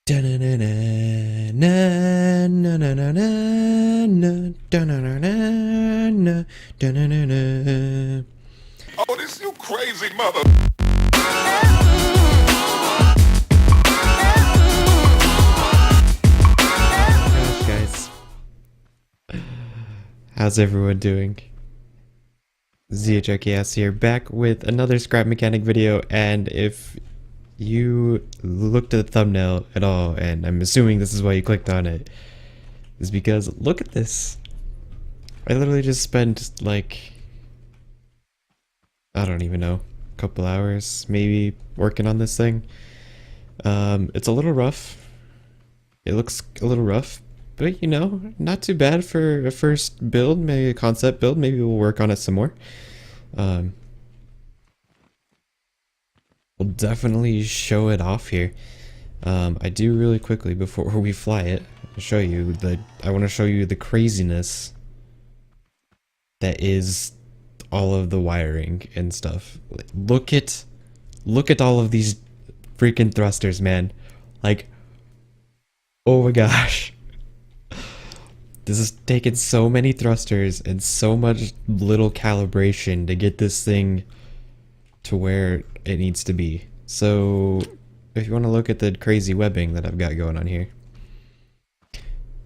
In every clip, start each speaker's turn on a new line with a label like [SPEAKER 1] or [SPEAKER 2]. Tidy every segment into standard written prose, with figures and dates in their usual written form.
[SPEAKER 1] Oh, this you crazy mother.
[SPEAKER 2] Gosh, guys. How's everyone doing? ZHRKS here, back with another scrap mechanic video, and if you looked at the thumbnail at all, and I'm assuming this is why you clicked on it, is because look at this. I literally just spent like, I don't even know, a couple hours maybe working on this thing. It's a little rough. It looks a little rough, but you know, not too bad for a first build, maybe a concept build. Maybe we'll work on it some more. We'll definitely show it off here. I do really quickly before we fly it, show you I want to show you the craziness that is all of the wiring and stuff. Look at all of these freaking thrusters, man. Like, oh my gosh. This has taken so many thrusters and so much little calibration to get this thing to where it needs to be. So if you want to look at the crazy webbing that I've got going on here,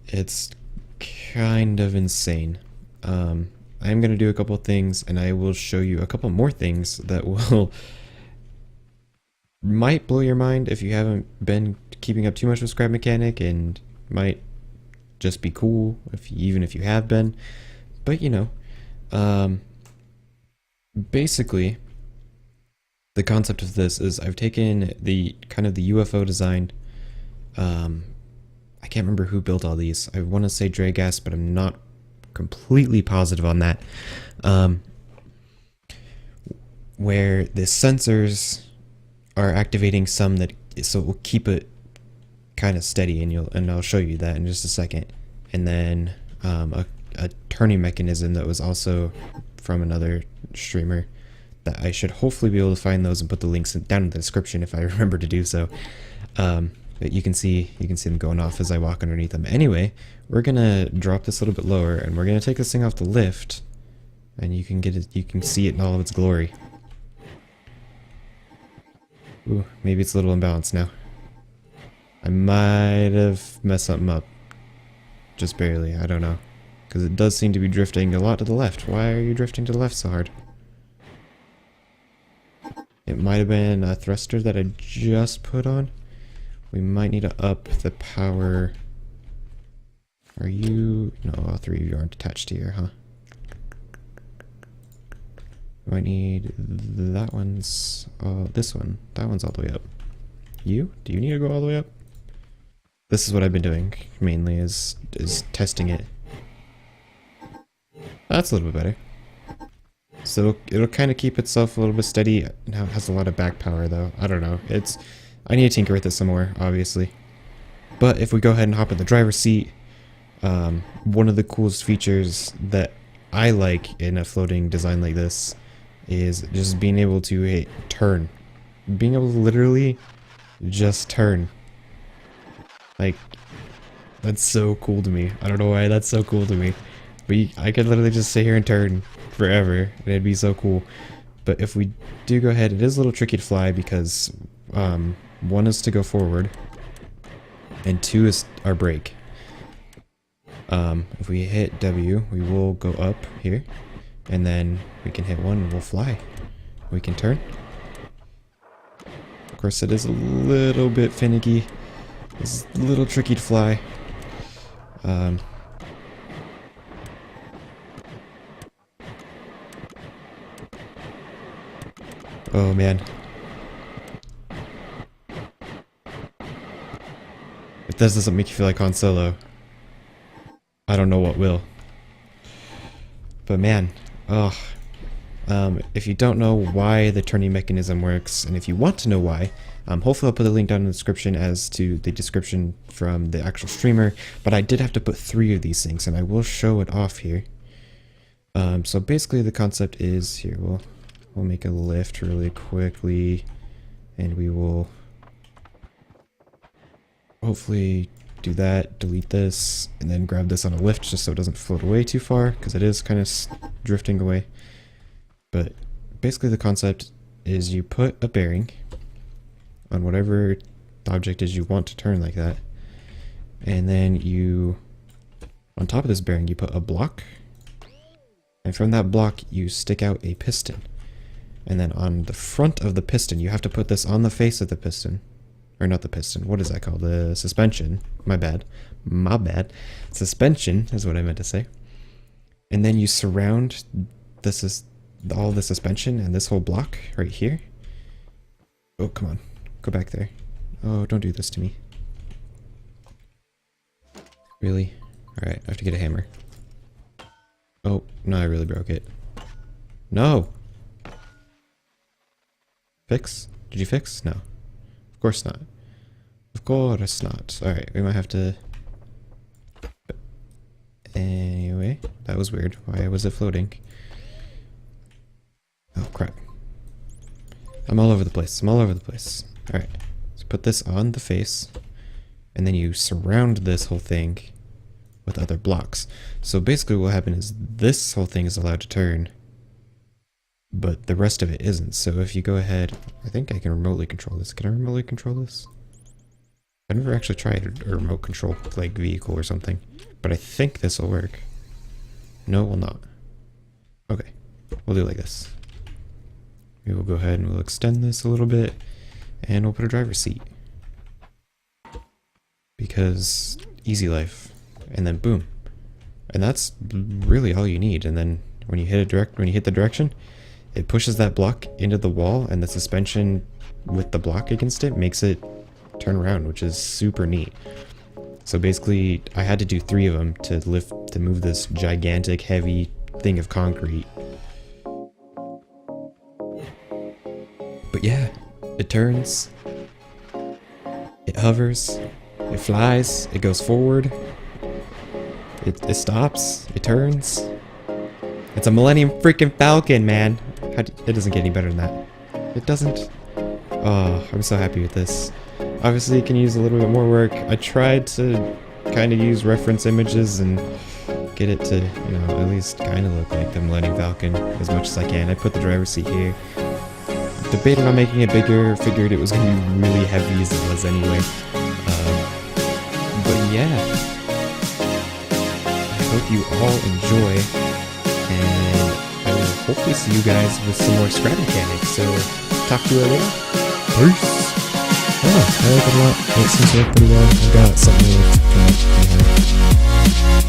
[SPEAKER 2] it's kind of insane. I'm going to do a couple things, and I will show you a couple more things that might blow your mind if you haven't been keeping up too much with Scrap Mechanic, and might just be cool even if you have been. But you know, basically the concept of this is I've taken the kind of the UFO design. I can't remember who built all these. I want to say Dragas, but I'm not completely positive on that. Where the sensors are activating some that, so it will keep it kind of steady, and I'll show you that in just a second. And then a turning mechanism that was also from another streamer that I should hopefully be able to find those and put the links down in the description if I remember to do so. But you can see them going off as I walk underneath them. Anyway, we're gonna drop this a little bit lower, and we're gonna take this thing off the lift, and you can see it in all of its glory. Ooh, maybe it's a little imbalanced now. I might have messed something up. Just barely, I don't know. Because it does seem to be drifting a lot to the left. Why are you drifting to the left so hard? It might have been a thruster that I just put on. We might need to up the power. Are you... No, all three of you aren't attached here, huh? We might need that one's... this one. That one's all the way up. You? Do you need to go all the way up? This is what I've been doing, mainly, is testing it. That's a little bit better. So it'll kind of keep itself a little bit steady. Now it has a lot of back power, though. I don't know. I need to tinker with it some more, obviously. But if we go ahead and hop in the driver's seat, one of the coolest features that I like in a floating design like this is just being able to turn. Being able to literally just turn. Like, that's so cool to me. I don't know why that's so cool to me. But I could literally just sit here and turn forever, and it'd be so cool. But if we do go ahead, it is a little tricky to fly because one is to go forward, and two is our brake. If we hit W, we will go up here, and then we can hit one and we'll fly. We can turn. Of course, it is a little bit finicky. It's a little tricky to fly. Oh man. If this doesn't make you feel like Han Solo, I don't know what will. But man, if you don't know why the turning mechanism works, and if you want to know why, hopefully I'll put a link down in the description as to the description from the actual streamer, but I did have to put 3 of these things, and I will show it off here. So basically the concept is, here, we'll make a lift really quickly, and we will... hopefully do that, delete this, and then grab this on a lift just so it doesn't float away too far, because it is kind of drifting away. But basically the concept is you put a bearing on whatever the object is you want to turn like that, and then you, on top of this bearing, you put a block, and from that block you stick out a piston. And then on the front of the piston, you have to put this on the face of the piston. Or not the piston, what is that called? The suspension. My bad. My bad. Suspension is what I meant to say. And then you surround all the suspension and this whole block right here. Oh, come on. Go back there. Oh, don't do this to me. Really? Alright, I have to get a hammer. Oh, no, I really broke it. No! Fix? Did you fix? No. Of course not. Of course not. Alright, we might have to... Anyway, that was weird. Why was it floating? Oh, crap. I'm all over the place. I'm all over the place. Alright, so put this on the face, and then you surround this whole thing with other blocks. So basically what will happen is this whole thing is allowed to turn, but the rest of it isn't. So if you go ahead, I think I can remotely control this. Can I remotely control this? I've never actually tried a remote control like vehicle or something, but I think this will work. No, it will not. Okay, we'll do it like this. We will go ahead and we'll extend this a little bit, and we'll put a driver's seat. Because easy life, and then boom. And that's really all you need. And then when you hit the direction, it pushes that block into the wall, and the suspension with the block against it makes it turn around, which is super neat. So basically, I had to do 3 of them to move this gigantic, heavy thing of concrete. But yeah, it turns, it hovers, it flies, it goes forward, it stops, it turns. It's a Millennium freaking Falcon, man. It doesn't get any better than that. It doesn't. Oh, I'm so happy with this. Obviously, it can use a little bit more work. I tried to kind of use reference images and get it to, you know, at least kind of look like the Millennium Falcon as much as I can. I put the driver's seat here. Debated on making it bigger, figured it was going to be really heavy as it was anyway. But yeah, I hope you all enjoy, and I will hopefully see you guys with some more scrap mechanics. So, talk to you later. Peace! Oh, I like it a lot. It seems to work pretty well. I've got something to come up behind.